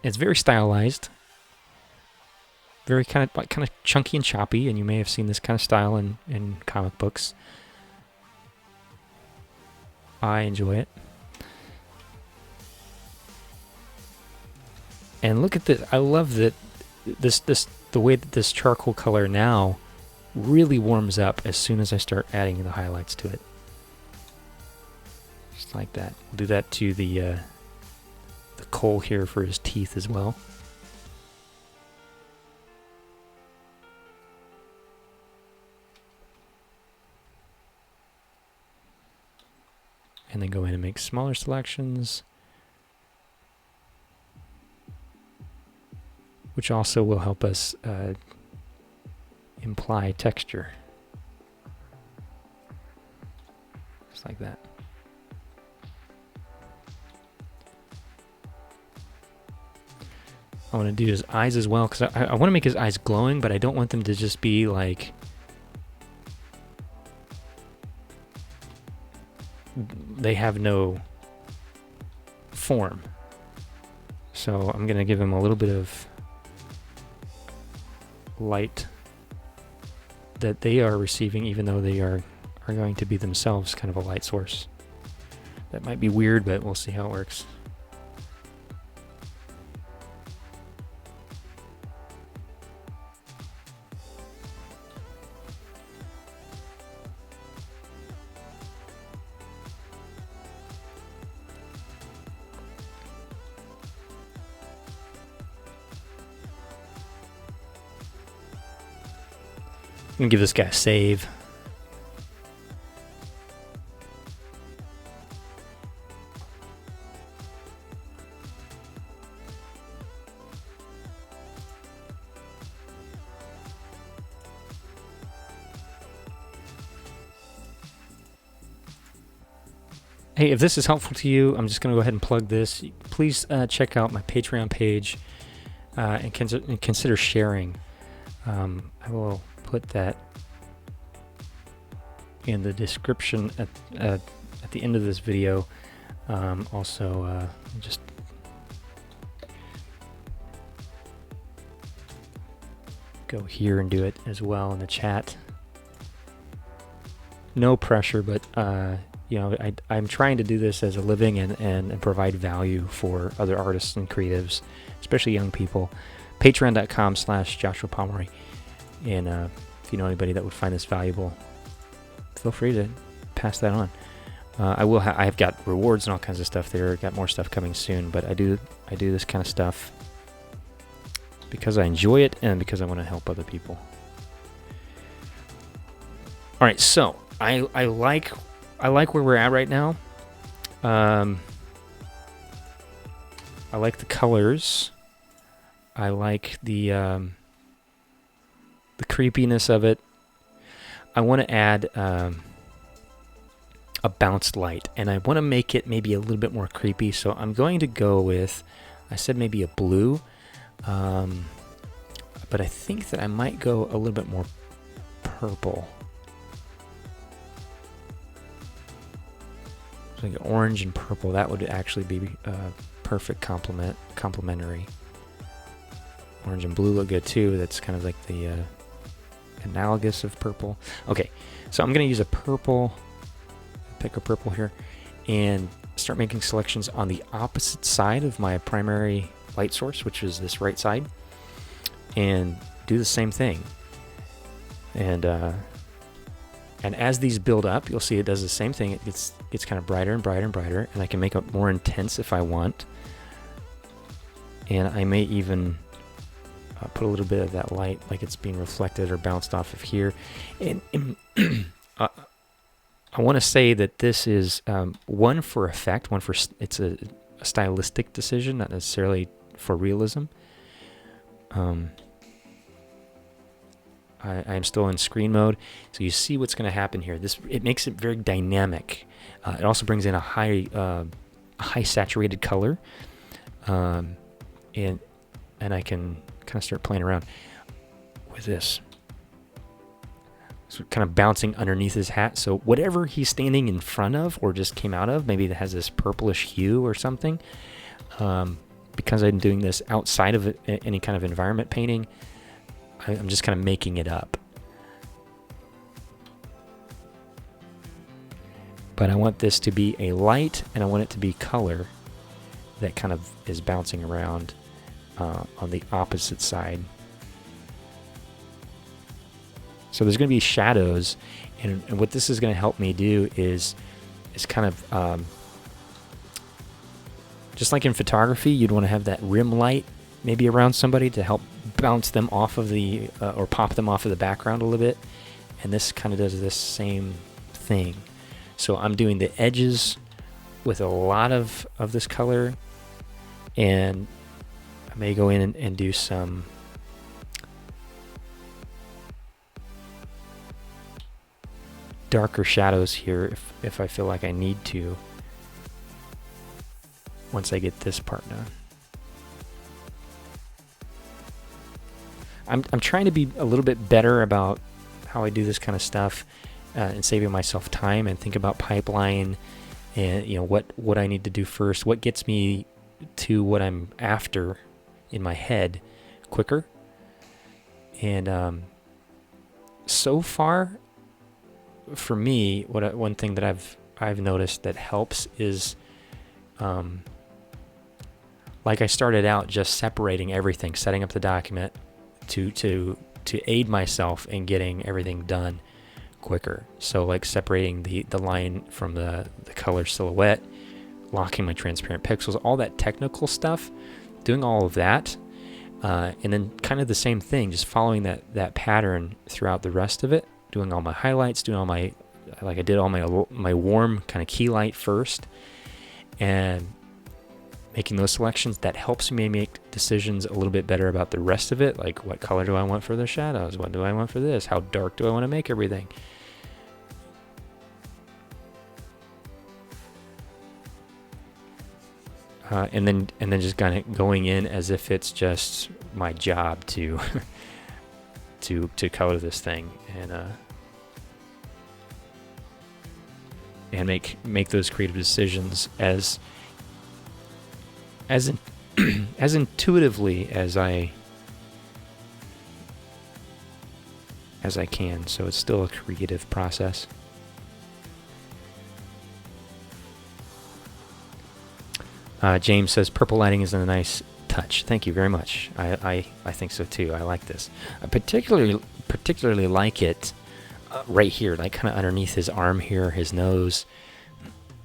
It's very stylized, very kind of chunky and choppy, and you may have seen this kind of style in comic books. I enjoy it. And look at this. I love that the way that this charcoal color now really warms up as soon as I start adding the highlights to it. Just like that. We'll do that to the coal here for his teeth as well. And then go in and make smaller selections, which also will help us imply texture. Just like that. I want to do his eyes as well, because I want to make his eyes glowing, but I don't want them to just be like they have no form. So I'm going to give him a little bit of light that they are receiving, even though they are going to be themselves kind of a light source. That might be weird, but we'll see how it works. gonna give this guy a save. Hey, if this is helpful to you, I'm just going to go ahead and plug this. Please check out my Patreon page and consider sharing. I will put that in the description at the end of this video. Also, just go here and do it as well in the chat. No pressure, but you know, I'm trying to do this as a living and provide value for other artists and creatives, especially young people. Patreon.com/Joshua Pomeroy. And if you know anybody that would find this valuable, feel free to pass that on. I've got rewards and all kinds of stuff there. Got more stuff coming soon, but I do this kind of stuff because I enjoy it and because I want to help other people. All right, so I like where we're at right now. I like the colors. I like the creepiness of it. I want to add a bounced light, and I want to make it maybe a little bit more creepy. So I'm going to go with, I said maybe a blue, but I think that I might go a little bit more purple. Like orange and purple, that would actually be perfect complementary. Orange and blue look good too. That's kind of like the analogous of purple. Okay, so I'm going to use a purple, pick a purple here, and start making selections on the opposite side of my primary light source, which is this right side, and do the same thing. And as these build up, you'll see it does the same thing. It gets kind of brighter and brighter and brighter, and I can make it more intense if I want. And I may even put a little bit of that light, like it's being reflected or bounced off of here. And I want to say that this is one for effect, it's a stylistic decision, not necessarily for realism. I am still in screen mode, so you see what's going to happen here. It makes it very dynamic. It also brings in a high saturated color, and I can kind of start playing around with this. So kind of bouncing underneath his hat. So whatever he's standing in front of or just came out of, maybe it has this purplish hue or something. Because I'm doing this outside of any kind of environment painting, I'm just kind of making it up. But I want this to be a light, and I want it to be color that kind of is bouncing around on the opposite side. So there's going to be shadows, and what this is going to help me do is kind of just like in photography, you'd want to have that rim light maybe around somebody to help bounce them off of the or pop them off of the background a little bit, and this kind of does this same thing. So I'm doing the edges with a lot of this color, and I may go in and do some darker shadows here if I feel like I need to once I get this part done. I'm trying to be a little bit better about how I do this kind of stuff and saving myself time, and think about pipeline and what I need to do first, what gets me to what I'm after in my head quicker. And so far for me, one thing that I've noticed that helps is like I started out just separating everything, setting up the document to aid myself in getting everything done quicker. So like separating the line from the color silhouette, locking my transparent pixels, all that technical stuff, doing all of that And then kind of the same thing, just following that pattern throughout the rest of it, doing all my highlights, doing all my, like I did all my warm kind of key light first, and making those selections. That helps me make decisions a little bit better about the rest of it, like what color do I want for the shadows, what do I want for this, how dark do I want to make everything. And then just kind of going in as if it's just my job to to color this thing, and make those creative decisions as intuitively as I can. So it's still a creative process. James says purple lighting is a nice touch. Thank you very much. I think so too. I like this. I particularly like it right here, like kind of underneath his arm here, his nose.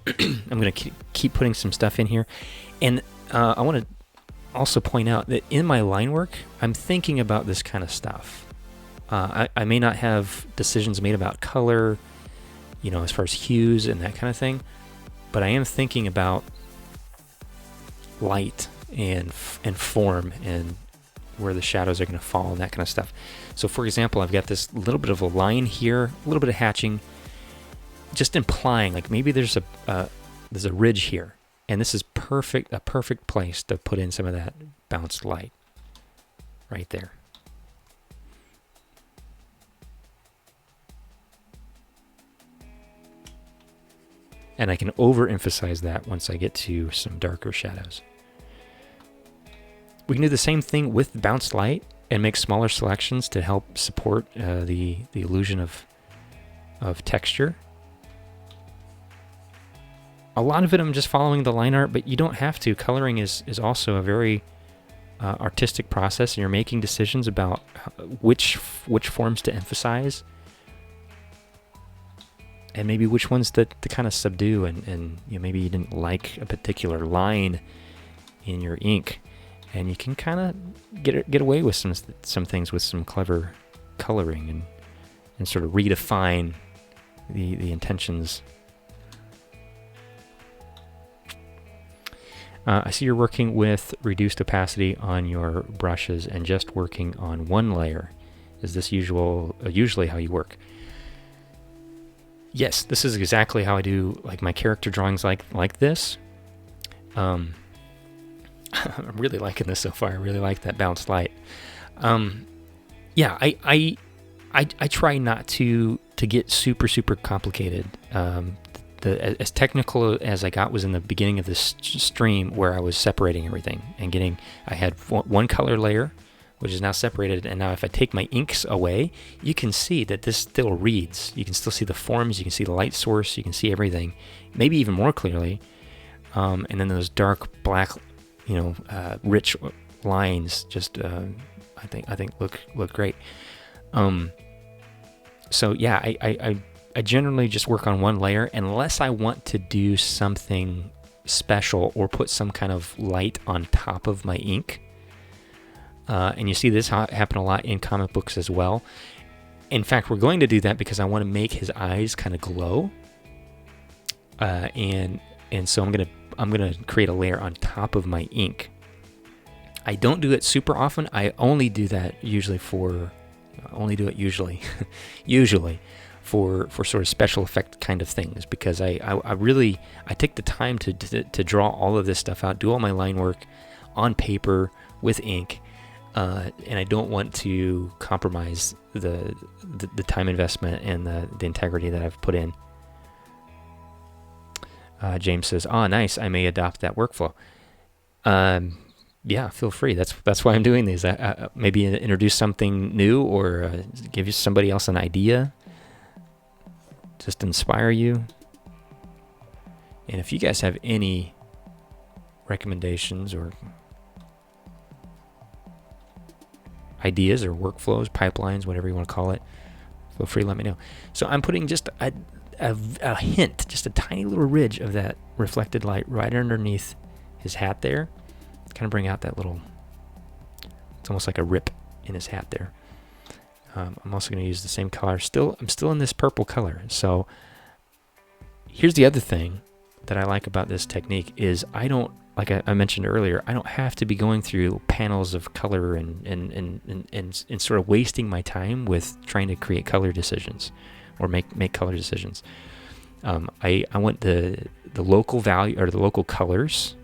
I'm going to keep putting some stuff in here. And I want to also point out that in my line work, I'm thinking about this kind of stuff. I may not have decisions made about color, as far as hues and that kind of thing, but I am thinking about light and form and where the shadows are going to fall and that kind of stuff. So for example, I've got this little bit of a line here, a little bit of hatching, just implying like maybe there's a ridge here, and this is a perfect place to put in some of that bounced light right there. And I can overemphasize that once I get to some darker shadows. We can do the same thing with bounced light and make smaller selections to help support the illusion of texture. A lot of it I'm just following the line art, but you don't have to. Coloring is also a very artistic process, and you're making decisions about which forms to emphasize and maybe which ones to kind of subdue, and maybe you didn't like a particular line in your ink, and you can kind of get away with some things with some clever coloring and sort of redefine the intentions. I see you're working with reduced opacity on your brushes and just working on one layer. Is this usually how you work? Yes, this is exactly how I do like my character drawings like this. I'm really liking this so far. I really like that bounced light. Yeah, I try not to get super complicated. As technical as I got was in the beginning of this stream, where I was separating everything and I had one color layer, which is now separated, and now if I take my inks away, you can see that this still reads. You can still see the forms, you can see the light source, you can see everything, maybe even more clearly. And then those dark black, rich lines just I think look great. So yeah, I generally just work on one layer unless I want to do something special or put some kind of light on top of my ink. And you see this happen a lot in comic books as well. In fact, we're going to do that because I want to make his eyes kind of glow. And so I'm gonna create a layer on top of my ink. I don't do it super often. I only do that usually usually for sort of special effect kind of things, because I take the time to draw all of this stuff out, do all my line work on paper with ink. And I don't want to compromise the time investment and the integrity that I've put in. James says, nice, I may adopt that workflow. Yeah, feel free. That's why I'm doing these. Maybe introduce something new, or give somebody else an idea. Just inspire you. And if you guys have any recommendations or ideas or workflows, pipelines, whatever you want to call it, feel free to let me know. So I'm putting just a hint, just a tiny little ridge of that reflected light right underneath his hat there. Kind of bring out that little It's almost like a rip in his hat there. I'm also going to use the same color. I'm still in this purple color. So here's the other thing that I like about this technique is I don't, like I mentioned earlier, I don't have to be going through panels of color and sort of wasting my time with trying to create color decisions or make color decisions. I want the local value or the local colors.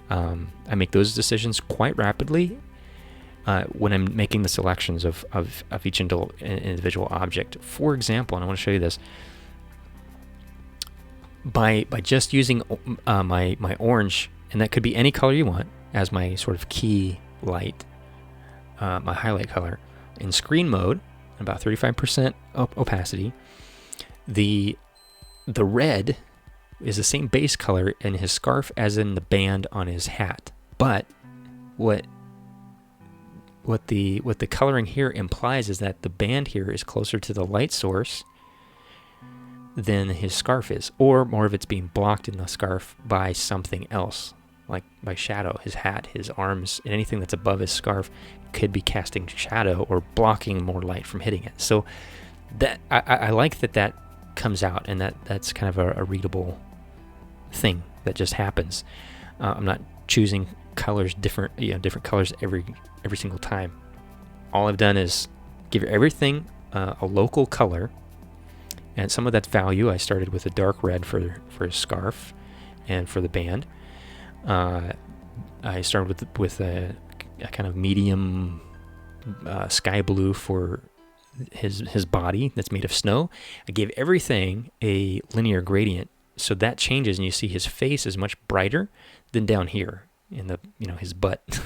I make those decisions quite rapidly when I'm making the selections of each individual object. For example, and I want to show you this, by just using my orange, and that could be any color you want, as my sort of key light, my highlight color, in screen mode, about 35% opacity, the red is the same base color in his scarf as in the band on his hat. But what the coloring here implies is that the band here is closer to the light source than his scarf is, or more of it's being blocked in the scarf by something else, like by shadow. His hat, his arms, and anything that's above his scarf could be casting shadow or blocking more light from hitting it. So that I like that comes out, and that's kind of a readable thing that just happens. I'm not choosing colors different colors every single time. All I've done is give everything a local color, and some of that's value. I started with a dark red for his scarf and for the band. I started with a kind of medium sky blue for his body that's made of snow. I gave everything a linear gradient, so that changes, and you see his face is much brighter than down here in the his butt.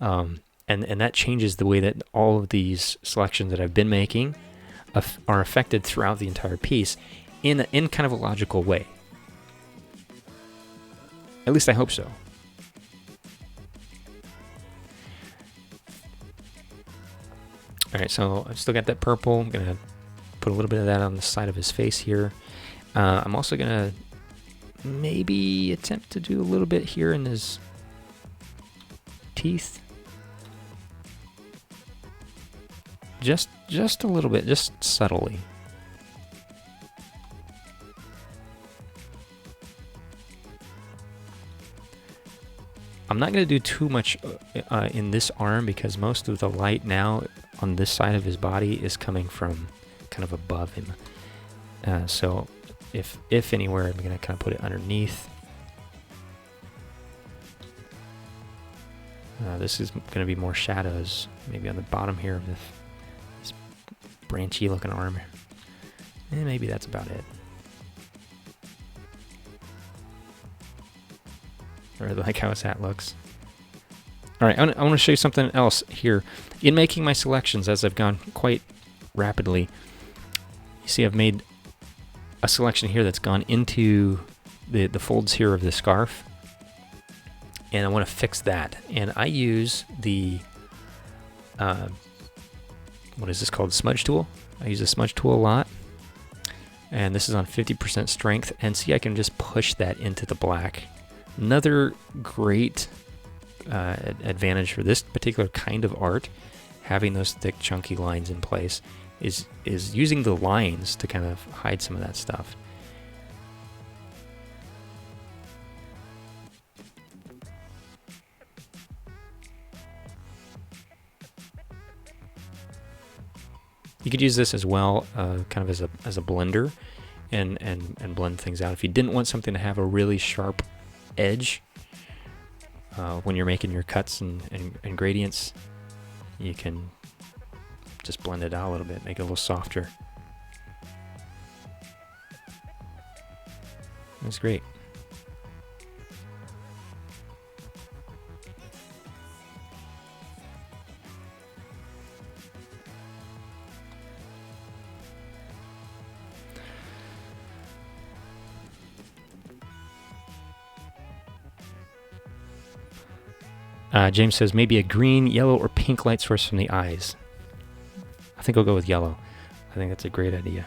And that changes the way that all of these selections that I've been making are affected throughout the entire piece in kind of a logical way. At least I hope so. All right, so I've still got that purple. I'm gonna put a little bit of that on the side of his face here. I'm also gonna maybe attempt to do a little bit here in his teeth. Just a little bit, just subtly. I'm not going to do too much in this arm because most of the light now on this side of his body is coming from kind of above him. So if anywhere, I'm going to kind of put it underneath. This is going to be more shadows, maybe on the bottom here of this branchy looking arm. And maybe that's about it. I really like how his hat looks. All right, I want to show you something else here. In making my selections, as I've gone quite rapidly, you see I've made a selection here that's gone into the folds here of the scarf. And I want to fix that. And I use the, what is this called? Smudge tool. I use the smudge tool a lot. And this is on 50% strength. And see, I can just push that into the black. Another great advantage for this particular kind of art, having those thick, chunky lines in place, is using the lines to kind of hide some of that stuff. You could use this as well, kind of as a blender, and blend things out. If you didn't want something to have a really sharp edge when you're making your cuts and gradients, you can just blend it out a little bit, make it a little softer. That's great. James says maybe a green, yellow, or pink light source from the eyes. I think I'll go with yellow. I think that's a great idea.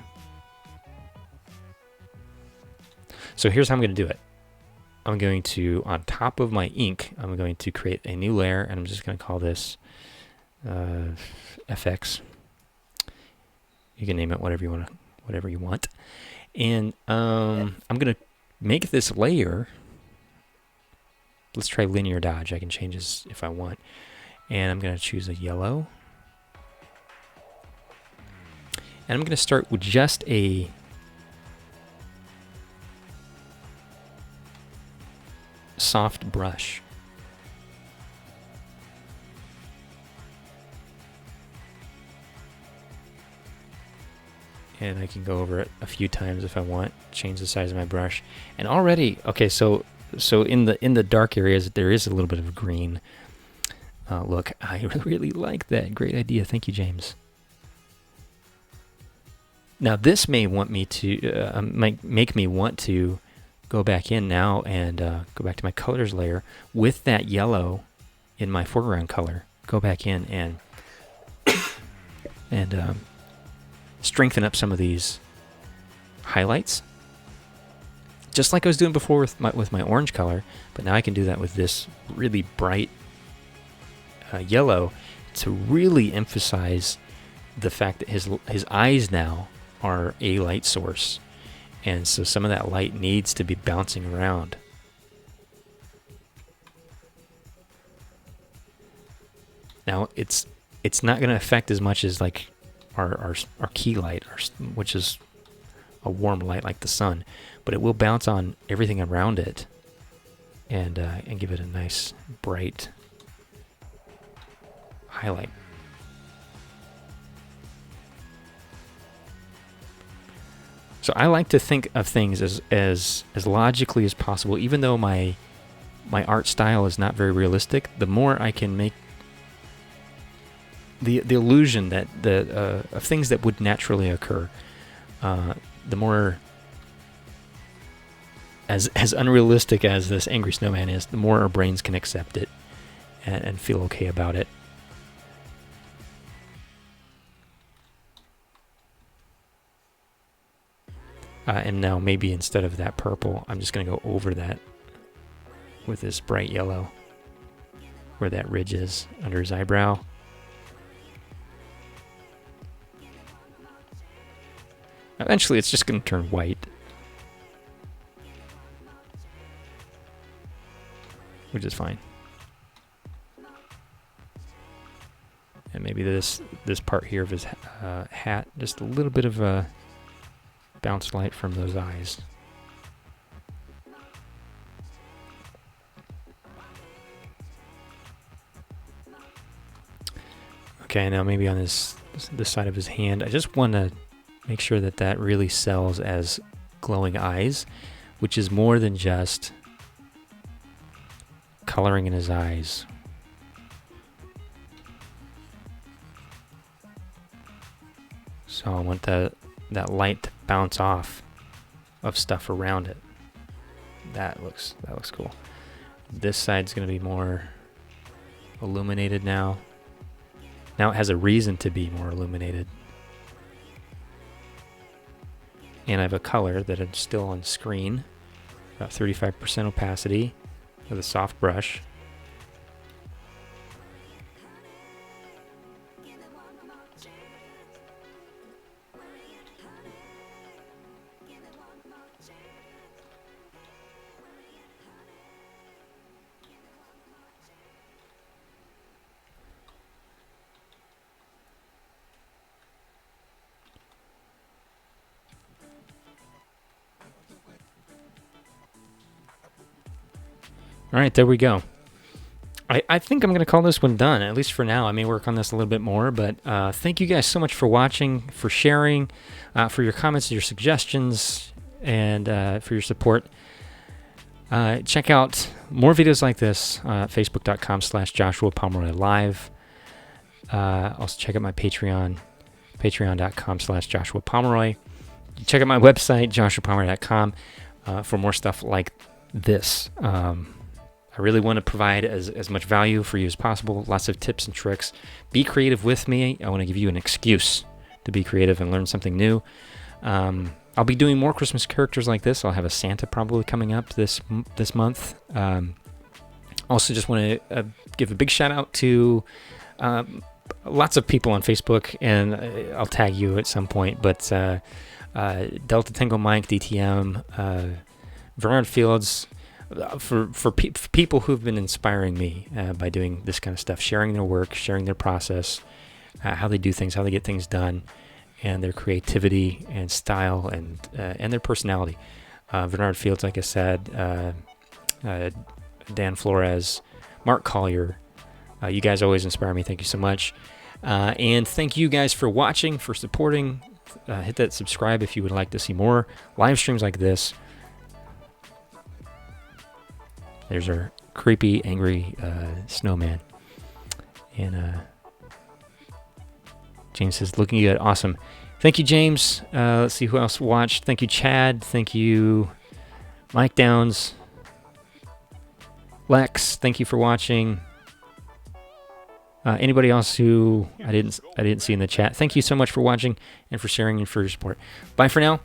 So here's how I'm going to do it. I'm going to, on top of my ink, I'm going to create a new layer, and I'm just going to call this FX. You can name it whatever you want. And I'm gonna make this layer. Let's try linear dodge. I can change this if I want. And I'm gonna choose a yellow. And I'm gonna start with just a soft brush. And I can go over it a few times if I want, change the size of my brush. And already, okay, so in the dark areas there is a little bit of green look. I really like that. Great idea. Thank you, James. Now this may want me to might make me want to go back in now and go back to my colors layer with that yellow in my foreground color. Go back in and strengthen up some of these highlights, just like I was doing before with my orange color. But now I can do that with this really bright yellow to really emphasize the fact that his eyes now are a light source, and so some of that light needs to be bouncing around. Now it's not going to affect as much as like our key light, which is a warm light like the sun, but it will bounce on everything around it and give it a nice bright highlight. So I like to think of things as logically as possible, even though my art style is not very realistic. The more I can make the illusion that of things that would naturally occur, the more as unrealistic as this angry snowman is, the more our brains can accept it and feel okay about it. And now maybe instead of that purple, I'm just going to go over that with this bright yellow where that ridge is under his eyebrow. Eventually it's just going to turn white, which is fine. And maybe this part here of his hat, just a little bit of a bounce light from those eyes. Okay, now maybe on this side of his hand, I just want to make sure that really sells as glowing eyes, which is more than just coloring in his eyes. So I want that light to bounce off of stuff around it. That looks cool. This side's going to be more illuminated now. Now it has a reason to be more illuminated. And I have a color that is still on screen, about 35% opacity, with a soft brush. All right, there we go. I think I'm going to call this one done, at least for now. I may work on this a little bit more, but thank you guys so much for watching, for sharing, for your comments, your suggestions, and for your support. Check out more videos like this, facebook.com/Joshua Pomeroy Live. Also check out my Patreon, patreon.com/Joshua Pomeroy. Check out my website, joshuapomeroy.com, for more stuff like this. I really want to provide as much value for you as possible. Lots of tips and tricks. Be creative with me. I want to give you an excuse to be creative and learn something new. I'll be doing more Christmas characters like this. I'll have a Santa probably coming up this month. Also just want to give a big shout out to lots of people on Facebook, and I'll tag you at some point. But Delta Tango Mike, DTM, Bernard Fields, for people who've been inspiring me by doing this kind of stuff, sharing their work, sharing their process, how they do things, how they get things done, and their creativity and style and their personality. Bernard Fields, like I said, Dan Flores, Mark Collier. You guys always inspire me. Thank you so much. And thank you guys for watching, for supporting. Hit that subscribe if you would like to see more live streams like this. There's our creepy, angry snowman. And James says, looking good. Awesome. Thank you, James. Let's see who else watched. Thank you, Chad. Thank you, Mike Downs. Lex, thank you for watching. Anybody else who I didn't see in the chat, thank you so much for watching and for sharing and for your support. Bye for now.